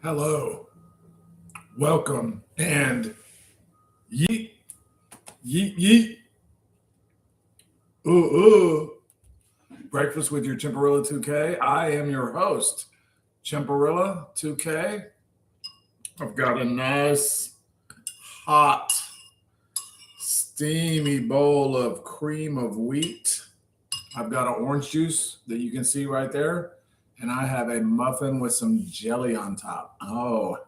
Hello, welcome, and yeet, yeet, yeet. Ooh, ooh. Breakfast with your chimparilla2k. I am your host, chimparilla2k. I've got a nice, hot, steamy bowl of cream of wheat. I've got an orange juice that you can see right there, and I have a muffin with some jelly on top. Oh,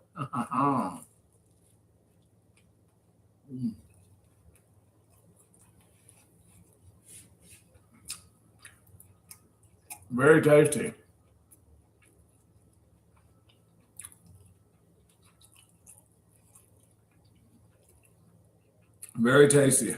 very tasty. Very tasty.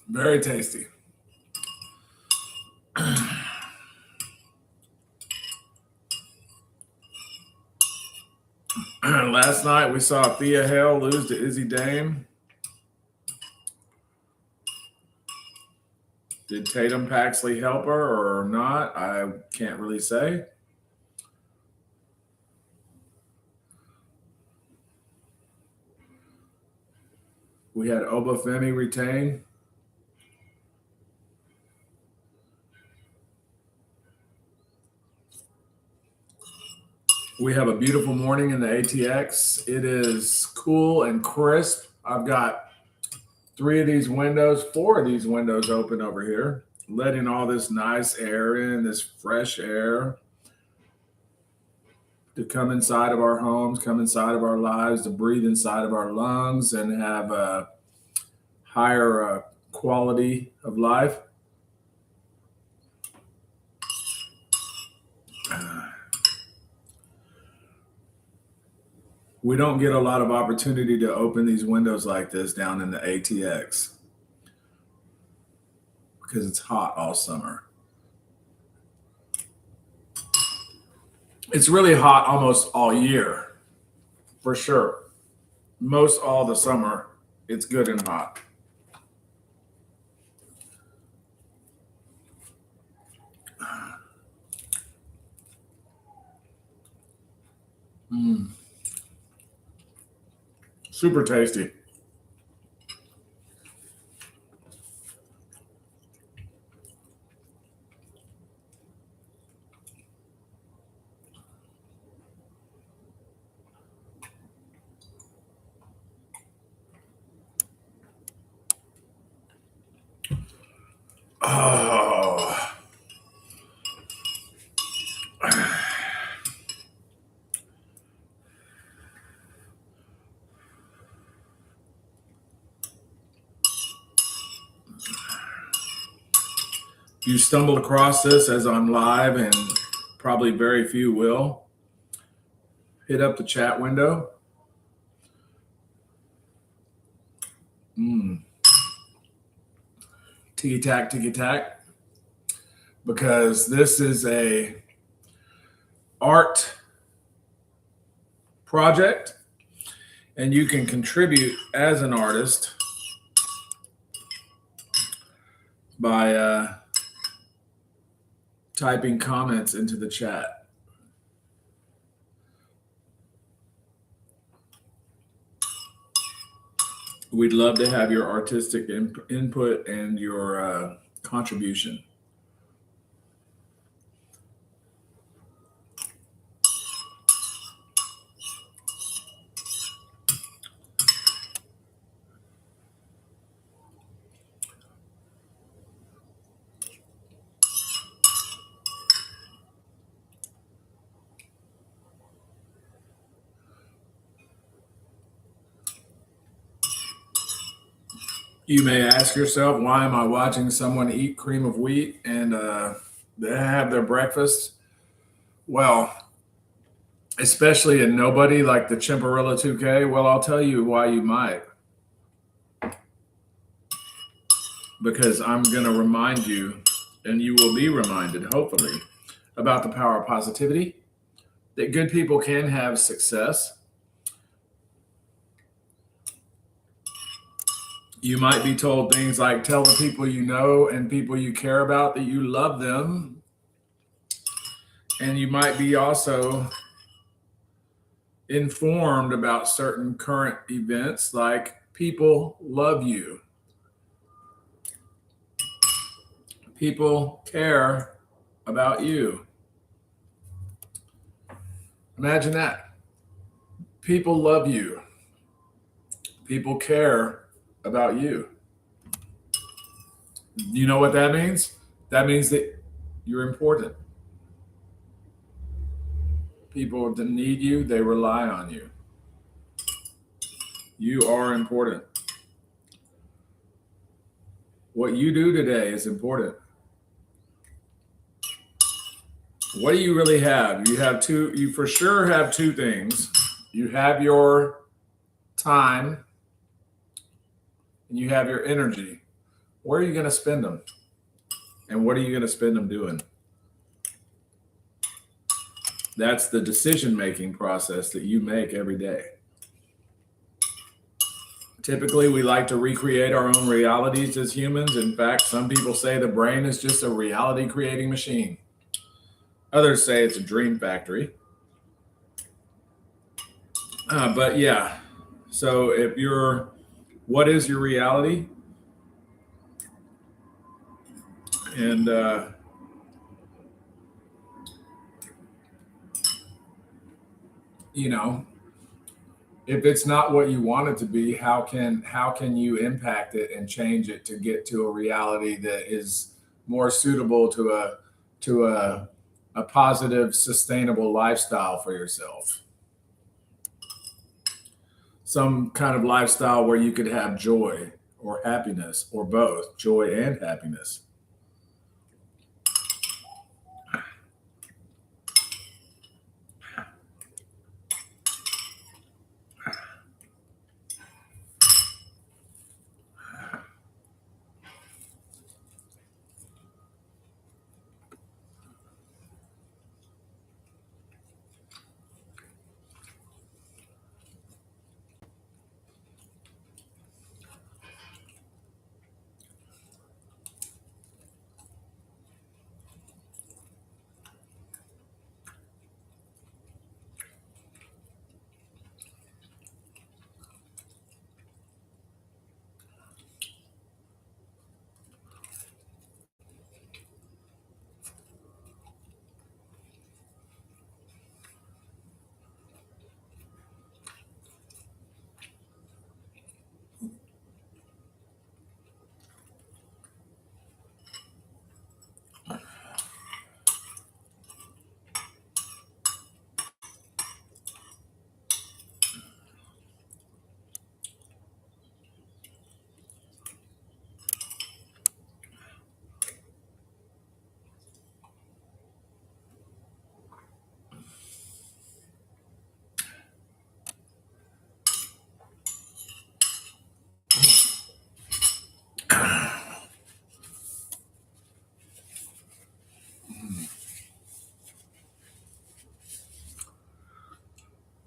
Very tasty. Last night we saw Thea Hale lose to Izzy Dame. Did Tatum Paxley help her or not? I can't really say. We had Obafemi retain. We have a beautiful morning in the ATX. It is cool and crisp. I've got four of these windows open over here, letting all this nice air in, this fresh air to come inside of our homes, come inside of our lives, to breathe inside of our lungs and have a higher quality of life. We don't get a lot of opportunity to open these windows like this down in the ATX because it's hot all summer. It's really hot almost all year, for sure. Most all the summer, it's good and hot. Mm. Super tasty. Oh. You stumbled across this as I'm live, and probably very few will. Hit up the chat window. Tiki tack, tiki tack. Because this is a art project, and you can contribute as an artist by typing comments into the chat. We'd love to have your artistic input and your contribution. You may ask yourself, why am I watching someone eat cream of wheat and they have their breakfast? Well, especially a nobody like the Chimparilla2k. Well, I'll tell you why you might. because I'm going to remind you, and you will be reminded, hopefully, about the power of positivity, that good people can have success. You might be told things like tell the people you know and people you care about that you love them. And you might be also informed about certain current events like people love you, people care about you. Imagine that. People love you, people care about you. You know what that means? That means that you're important. People that need you, they rely on you. You are important. What you do today is important. What do you really have? You for sure have two things. You have your time and you have your energy. Where are you going to spend them? And what are you going to spend them doing? That's the decision making process that you make every day. Typically, we like to recreate our own realities as humans. In fact, some people say the brain is just a reality creating machine. Others say it's a dream factory. But yeah, so what is your reality? And, you know, if it's not what you want it to be, how can you impact it and change it to get to a reality that is more suitable to a positive, sustainable lifestyle for yourself? Some kind of lifestyle where you could have joy or happiness or both, joy and happiness.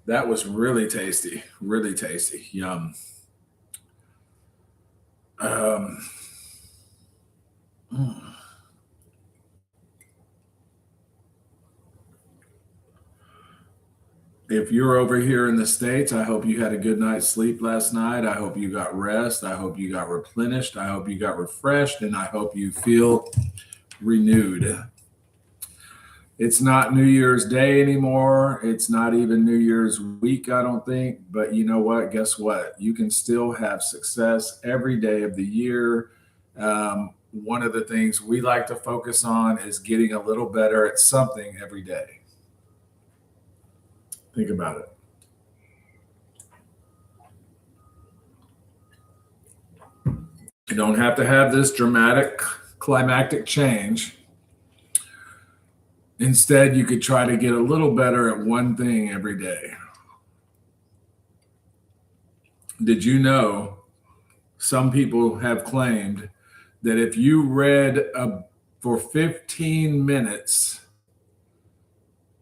That was really tasty, really tasty. Yum. Um, mm. If you're over here in the States, I hope you had a good night's sleep last night. I hope you got rest. I hope you got replenished. I hope you got refreshed. And I hope you feel renewed. It's not New Year's Day anymore. It's not even New Year's week, I don't think. But you know what? Guess what? You can still have success every day of the year. One of the things we like to focus on is getting a little better at something every day. Think about it. You don't have to have this dramatic climactic change. Instead, you could try to get a little better at one thing every day. Did you know some people have claimed that if you read for 15 minutes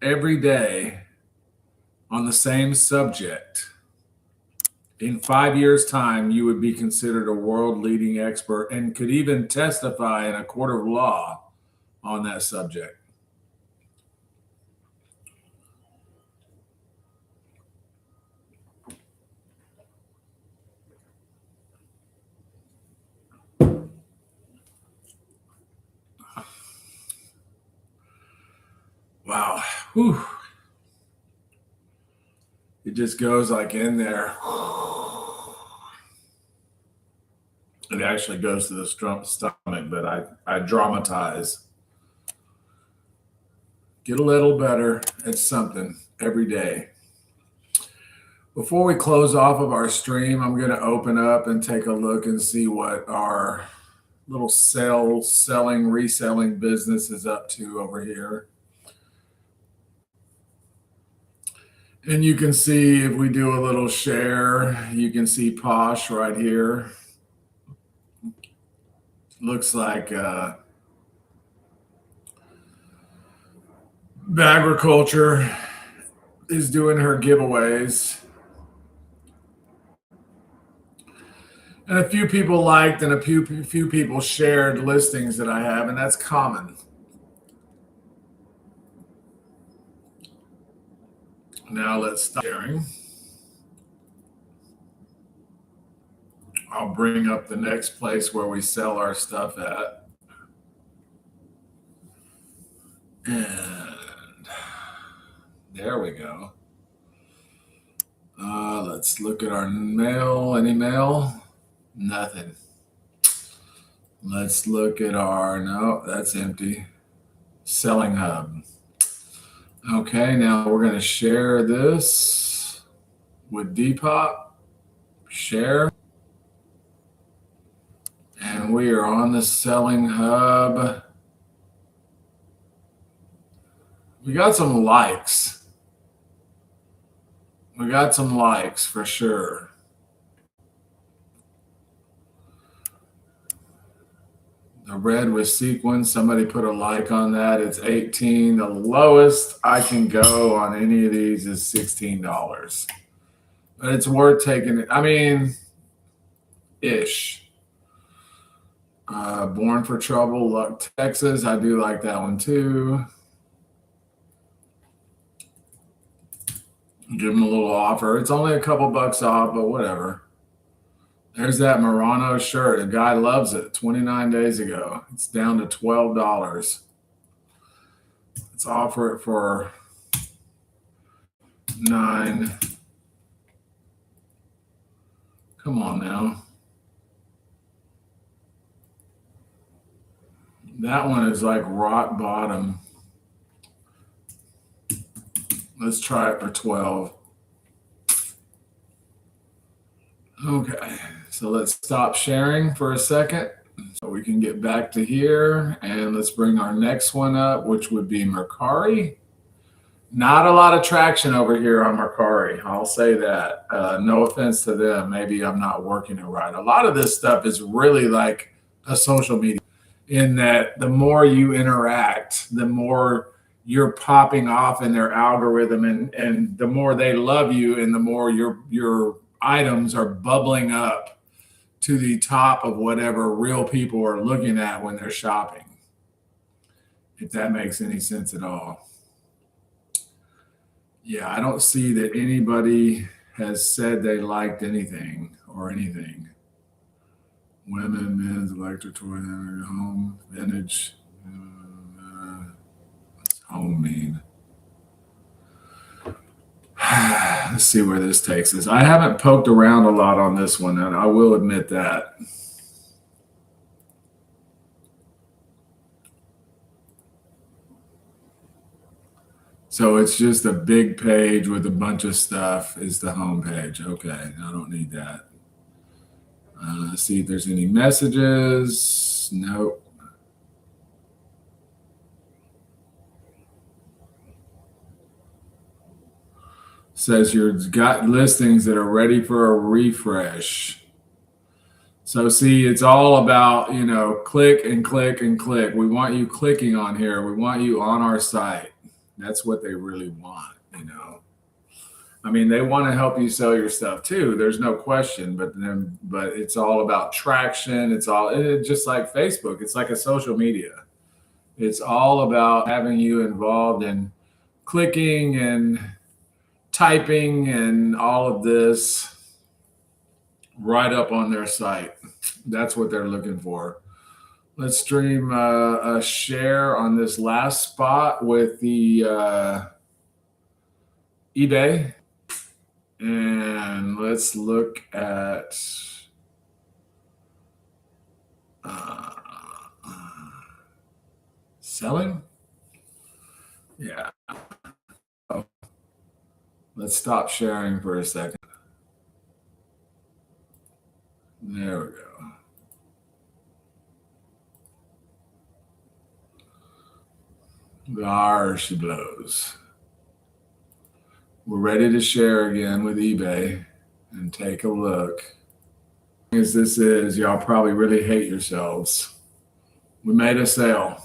every day on the same subject, in 5 years' time, you would be considered a world leading expert and could even testify in a court of law on that subject. Wow. Whew. It just goes like in there. It actually goes to the stomach, but I dramatize. Get a little better at something every day. Before we close off of our stream, I'm going to open up and take a look and see what our little reselling business is up to over here. And you can see if we do a little share, you can see Posh right here. Looks like Agriculture is doing her giveaways. And a few people liked and a few people shared listings that I have, and that's common. Now let's stop sharing. I'll bring up the next place where we sell our stuff at. And there we go. Let's look at our mail. Any mail? Nothing. Let's look at no, that's empty. Selling Hub. Okay, now we're going to share this with Depop. Share. And we are on the Selling Hub. We got some likes. We got some likes for sure. The red with sequins, somebody put a like on that. It's 18. The lowest I can go on any of these is $16. But it's worth taking it. I mean, ish. Born for Trouble, Luck, Texas. I do like that one too. Give them a little offer. It's only a couple bucks off, but whatever. There's that Murano shirt. A guy loves it. 29 days ago. It's down to $12. Let's offer it for $9. Come on now. That one is like rock bottom. Let's try it for 12. Okay, so let's stop sharing for a second so we can get back to here. And let's bring our next one up, which would be Mercari. Not a lot of traction over here on Mercari. I'll say that. No offense to them. Maybe I'm not working it right. A lot of this stuff is really like a social media in that the more you interact, the more you're popping off in their algorithm and the more they love you and the more your items are bubbling up to the top of whatever real people are looking at when they're shopping. If that makes any sense at all. Yeah, I don't see that anybody has said they liked anything or anything. Women, men's, electric toy, home, vintage. What's home mean? Let's see where this takes us. I haven't poked around a lot on this one, and I will admit that. So it's just a big page with a bunch of stuff is the home page. Okay, I don't need that. Let's see if there's any messages. Nope. Says you've got listings that are ready for a refresh. So see, it's all about, click and click and click. We want you clicking on here. We want you on our site. That's what they really want. I mean, they want to help you sell your stuff too. There's no question, but it's all about traction. It's just like Facebook. It's like a social media. It's all about having you involved in clicking and typing and all of this right up on their site. That's what they're looking for. Let's stream a share on this last spot with the eBay. And let's look at uh, selling. Yeah. Let's stop sharing for a second. There we go. There she blows. We're ready to share again with eBay and take a look. As this is, y'all probably really hate yourselves. We made a sale.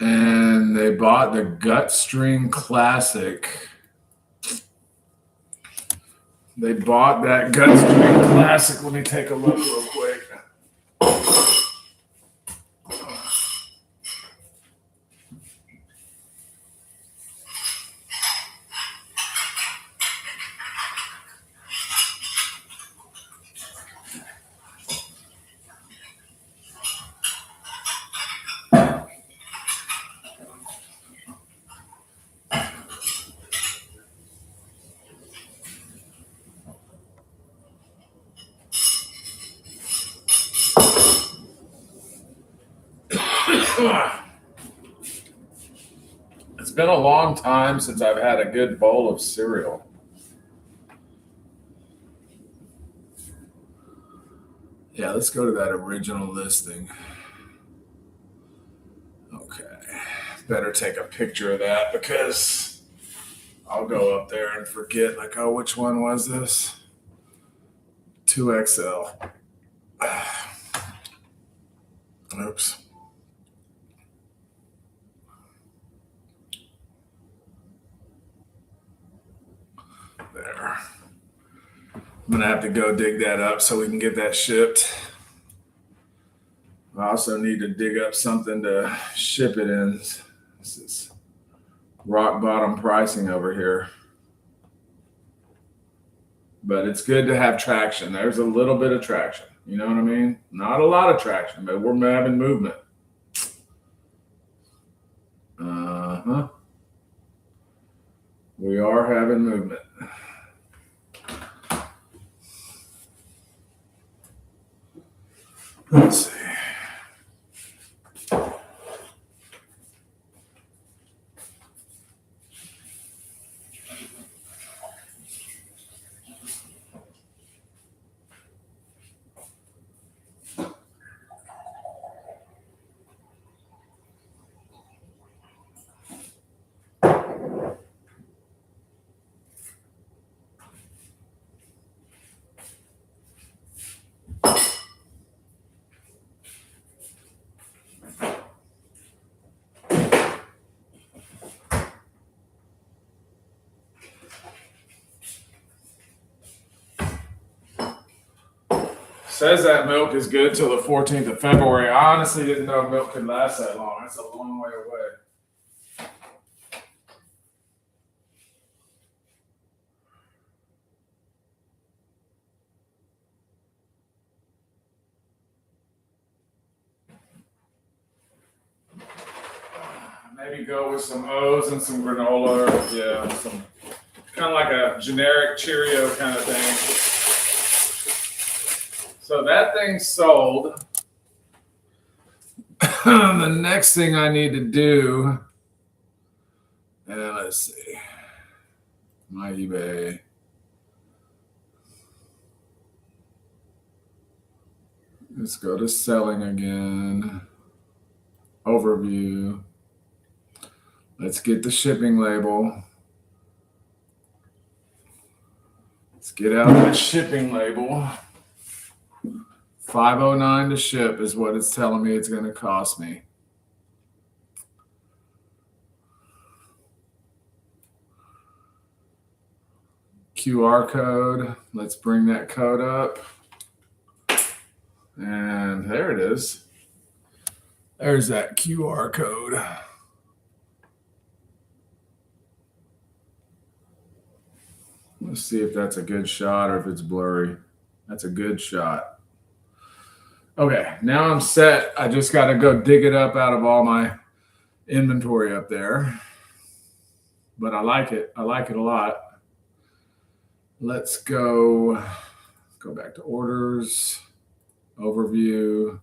And they bought the Gutstring Classic. They bought that Gutstring Classic. Let me take a look real quick. It's been a long time since I've had a good bowl of cereal. Yeah, let's go to that original listing. Okay. Better take a picture of that because I'll go up there and forget, like, oh, which one was this? 2XL. Oops. There. I'm going to have to go dig that up so we can get that shipped. I also need to dig up something to ship it in. This is rock bottom pricing over here. But it's good to have traction. There's a little bit of traction. You know what I mean? Not a lot of traction, but we're having movement. Uh-huh. We are having movement. Let's see. Says that milk is good till the 14th of February. I honestly didn't know milk could last that long. That's a long way away. Maybe go with some O's and some granola. Yeah, some kind of like a generic Cheerio kind of thing. So that thing's sold. The next thing I need to do, and let's see, my eBay. Let's go to selling again. Overview. Let's get the shipping label. Let's get out that shipping label. $5.09 to ship is what it's telling me it's going to cost me. QR code. Let's bring that code up. And there it is. There's that QR code. Let's see if that's a good shot or if it's blurry. That's a good shot. Okay, now I'm set. I just got to go dig it up out of all my inventory up there. But I like it. I like it a lot. Let's go back to orders, overview.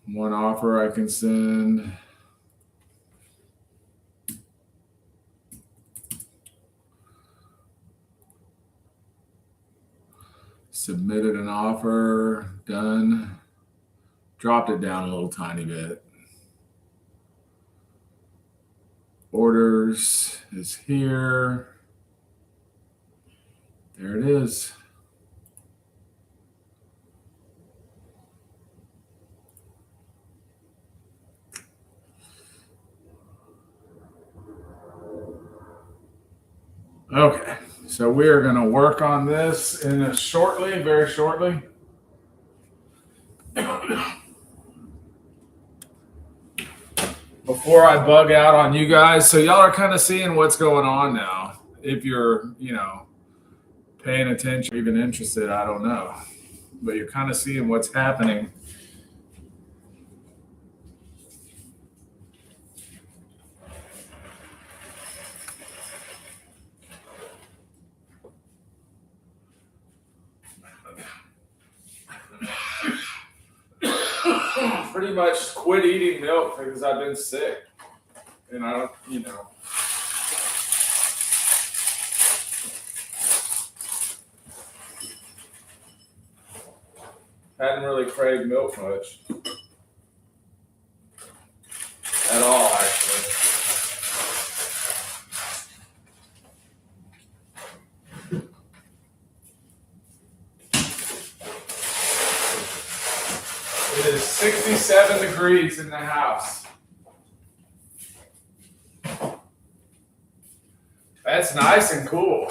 One offer I can send. Submitted an offer, done. Dropped it down a little tiny bit. Orders is here. There it is. Okay, so we are going to work on this very shortly. Before I bug out on you guys, so y'all are kind of seeing what's going on now. If you're, paying attention, even interested, I don't know. But you're kind of seeing what's happening. Pretty much quit eating milk because I've been sick. And I don't, hadn't really craved milk much. At all, actually. It is 67 degrees in the house. That's nice and cool.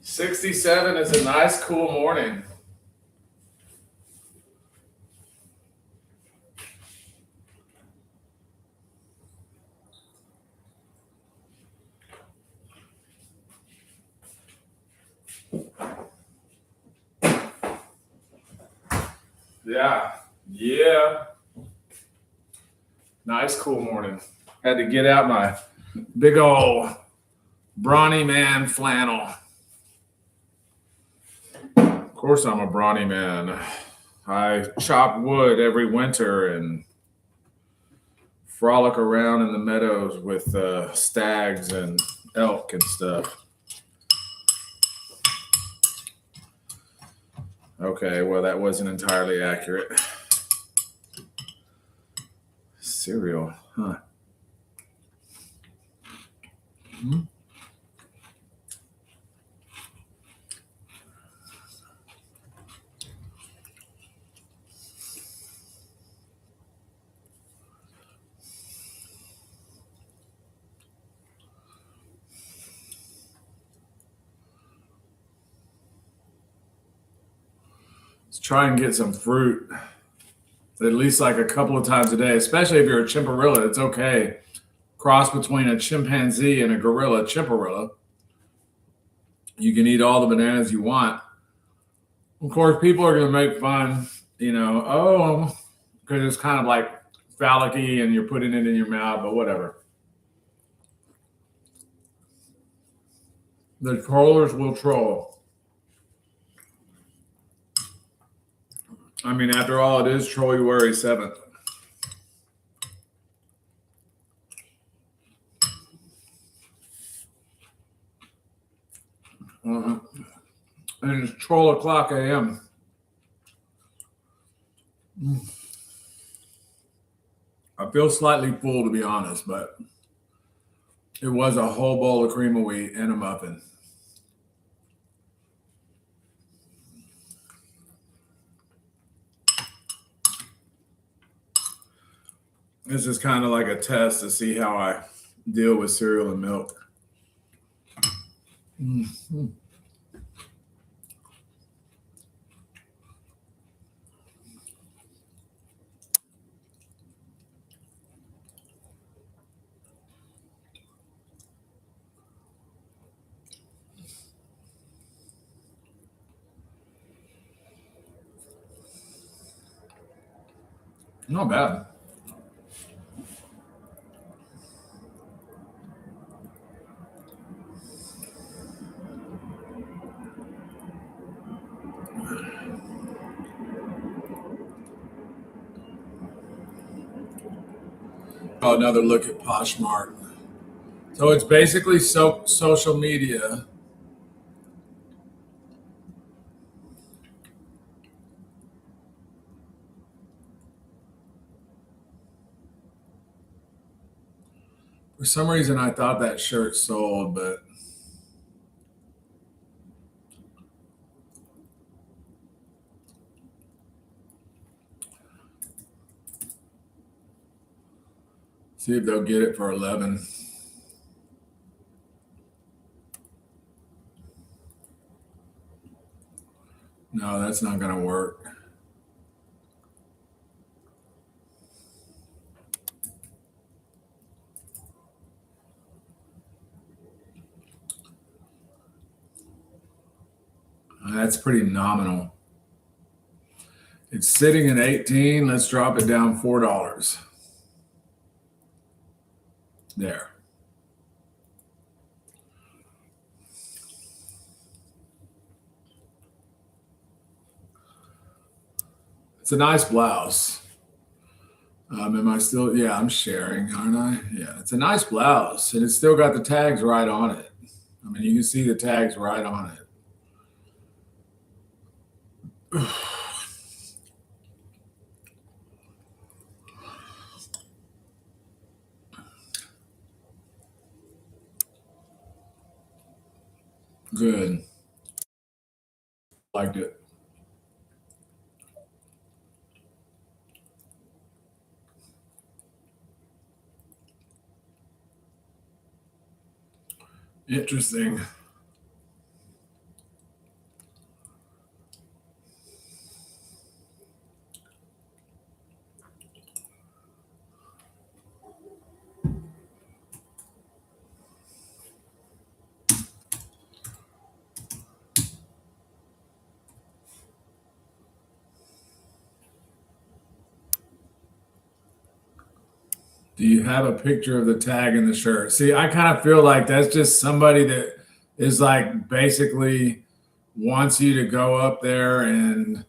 '67 is a nice, cool morning. Yeah. Nice, cool morning. Had to get out my big old brawny man flannel. Of course, I'm a brawny man. I chop wood every winter and frolic around in the meadows with stags and elk and stuff. Okay, well, that wasn't entirely accurate. Cereal, huh? Mm-hmm. Let's try and get some fruit at least like a couple of times a day, especially if you're a chimparilla. It's okay. Cross between a chimpanzee and a gorilla, chimparilla. You can eat all the bananas you want. Of course, people are going to make fun, because it's kind of like phallic-y and you're putting it in your mouth, but whatever. The trollers will troll. I mean, after all, it is February 7th. And it's troll o'clock a.m. I feel slightly full, to be honest, but it was a whole bowl of cream of wheat and a muffin. This is kind of like a test to see how I deal with cereal and milk. Mm-hmm. Not bad. Oh, another look at Poshmark. So it's basically social media. For some reason, I thought that shirt sold, but see if they'll get it for 11. No, that's not going to work. That's pretty nominal. It's sitting at 18. Let's drop it down $4. There. It's a nice blouse. Am I still? Yeah, I'm sharing, aren't I? Yeah, it's a nice blouse, and it's still got the tags right on it. I mean, you can see the tags right on it. Good. Liked it. Interesting. Do you have a picture of the tag in the shirt? See, I kind of feel like that's just somebody that is like basically wants you to go up there and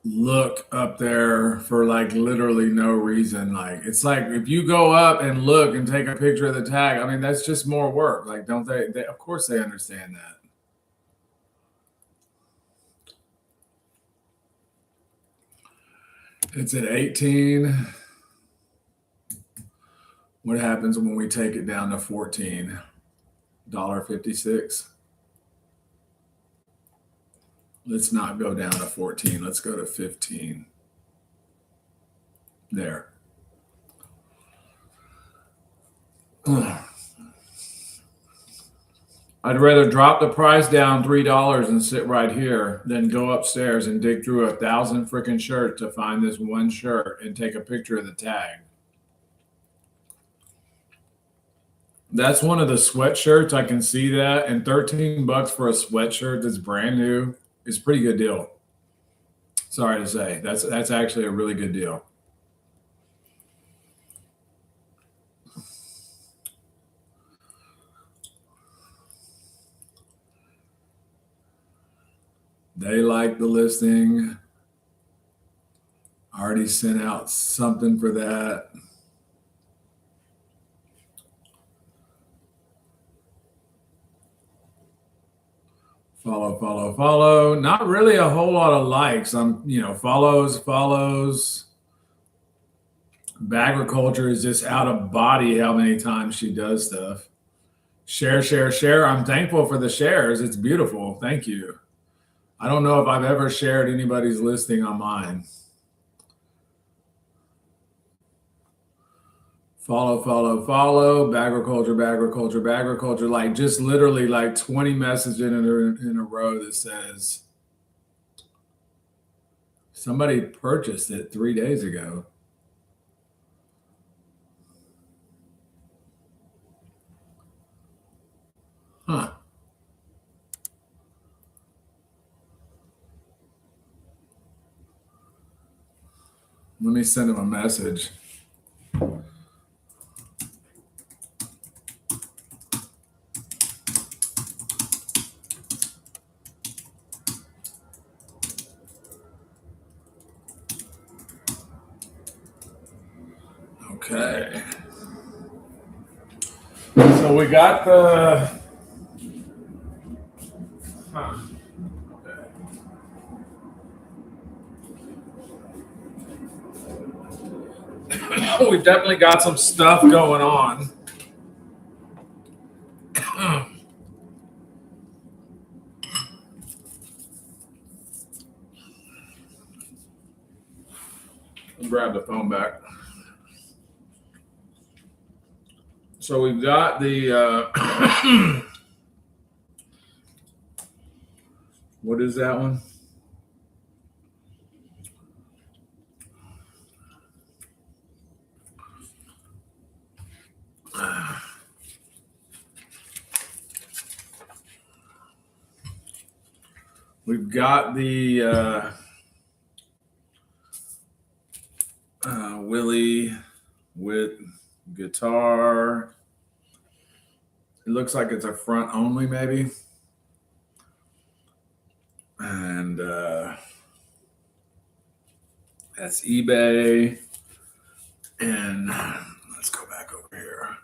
look up there for like literally no reason. Like it's like if you go up and look and take a picture of the tag, I mean that's just more work. Like don't they of course they understand that. It's at 18. What happens when we take it down to 14? $1.56. Let's not go down to 14. Let's go to 15. There. Ugh. I'd rather drop the price down $3 and sit right here than go upstairs and dig through 1,000 freaking shirts to find this one shirt and take a picture of the tag. That's one of the sweatshirts. I can see that. And 13 bucks for a sweatshirt that's brand new is a pretty good deal. Sorry to say. That's actually a really good deal. They like the listing. I already sent out something for that. Follow, follow, follow. Not really a whole lot of likes. Follows. Agriculture is just out of body how many times she does stuff. Share, share, share. I'm thankful for the shares. It's beautiful. Thank you. I don't know if I've ever shared anybody's listing on mine. Follow, follow, follow. Agriculture. Like just literally like 20 messages in a row that says somebody purchased it 3 days ago. Huh. Let me send him a message. Okay. So we got the. Huh. Okay. We've definitely got some stuff going on. Grab the phone back. So we've got the. What is that one? We've got the Willie with guitar. It looks like it's a front only, maybe. And that's eBay. And let's go back over here.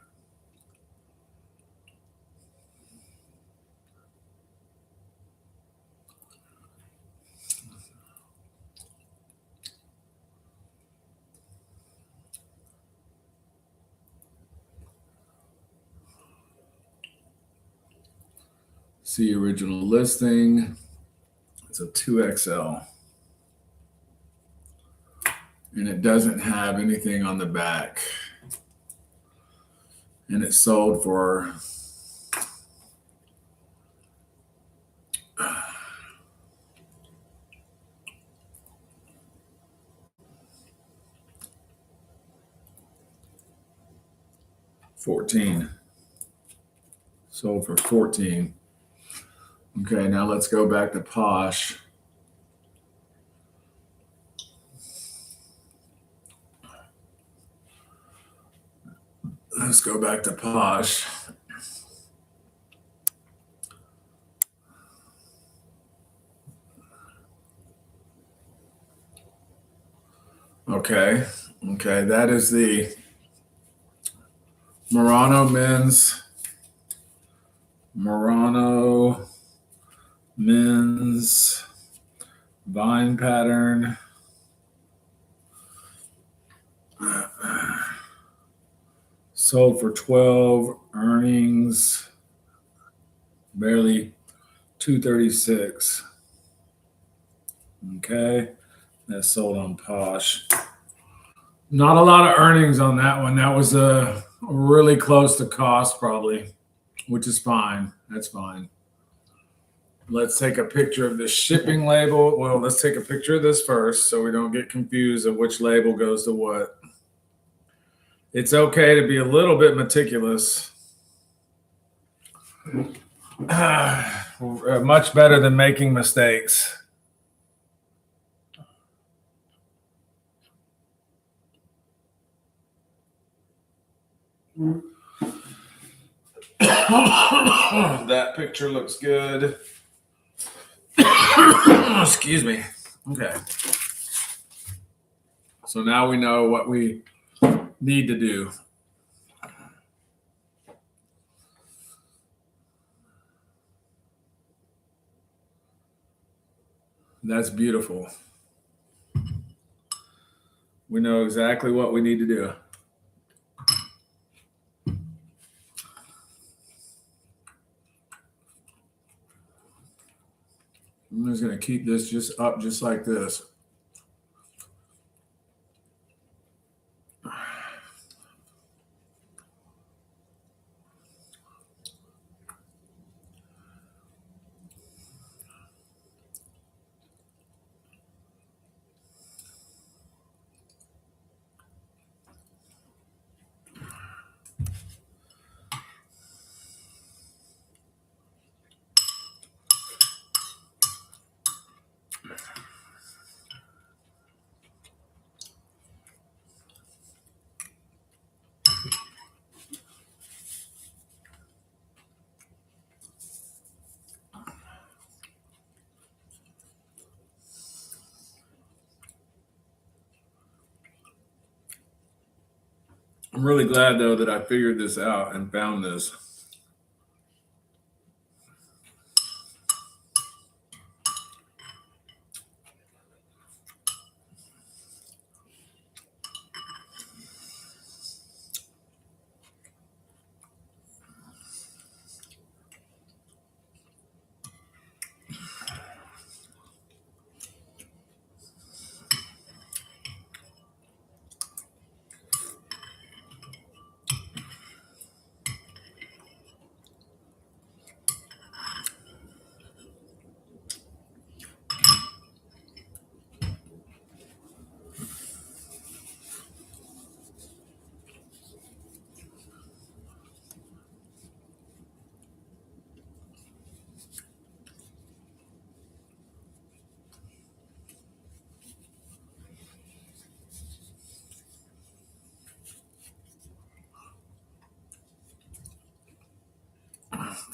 See original listing. It's a 2XL. And it doesn't have anything on the back. And it sold for $14. Sold for $14. Okay, now let's go back to Posh. Let's go back to Posh. Okay, that is the Murano men's vine pattern. Sold for 12, earnings barely 236. Okay, that's sold on Posh. Not a lot of earnings on that one. That was really close to cost, probably, which is fine. That's fine. Let's take a picture of the shipping label. Well, let's take a picture of this first so we don't get confused of which label goes to what. It's okay to be a little bit meticulous. Much better than making mistakes. That picture looks good. Excuse me. Okay. So now we know what we need to do. That's beautiful. We know exactly what we need to do. I'm just going to keep this just up just like this. I'm really glad though that I figured this out and found this.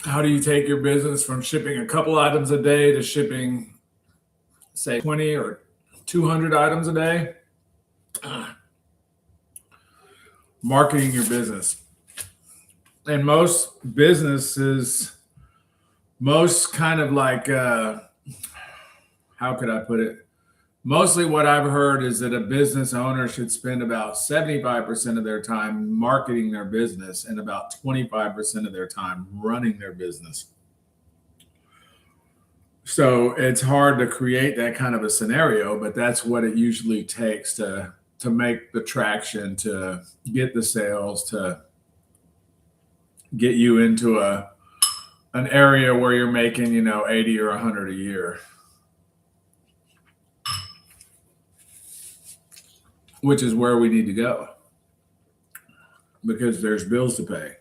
How do you take your business from shipping a couple items a day to shipping, say, 20 or 200 items a day? Marketing your business. And most businesses, most kind of like, how could I put it? Mostly what I've heard is that a business owner should spend about 75% of their time marketing their business and about 25% of their time running their business. So it's hard to create that kind of a scenario, but that's what it usually takes to make the traction, to get the sales, to get you into an area where you're making, 80 or 100 a year. Which is where we need to go because there's bills to pay.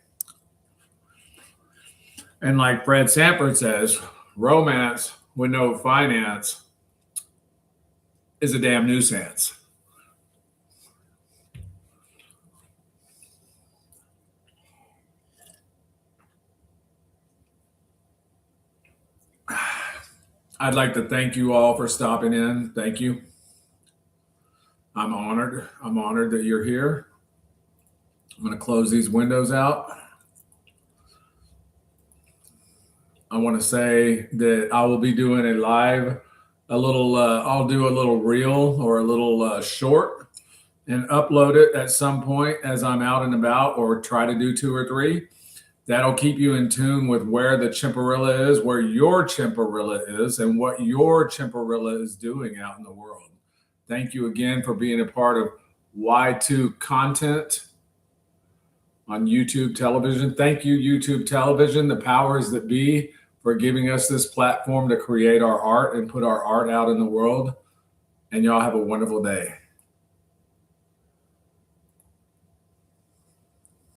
And like Fred Sanford says, romance with no finance is a damn nuisance. I'd like to thank you all for stopping in. Thank you. I'm honored. I'm honored that you're here. I'm going to close these windows out. I want to say that I will be doing a live, I'll do a little reel or a little short and upload it at some point as I'm out and about, or try to do 2 or 3. That'll keep you in tune with where the chimparilla is, where your chimparilla is, and what your chimparilla is doing out in the world. Thank you again for being a part of Y2 content on YouTube television. Thank you, YouTube television, the powers that be, for giving us this platform to create our art and put our art out in the world. And y'all have a wonderful day.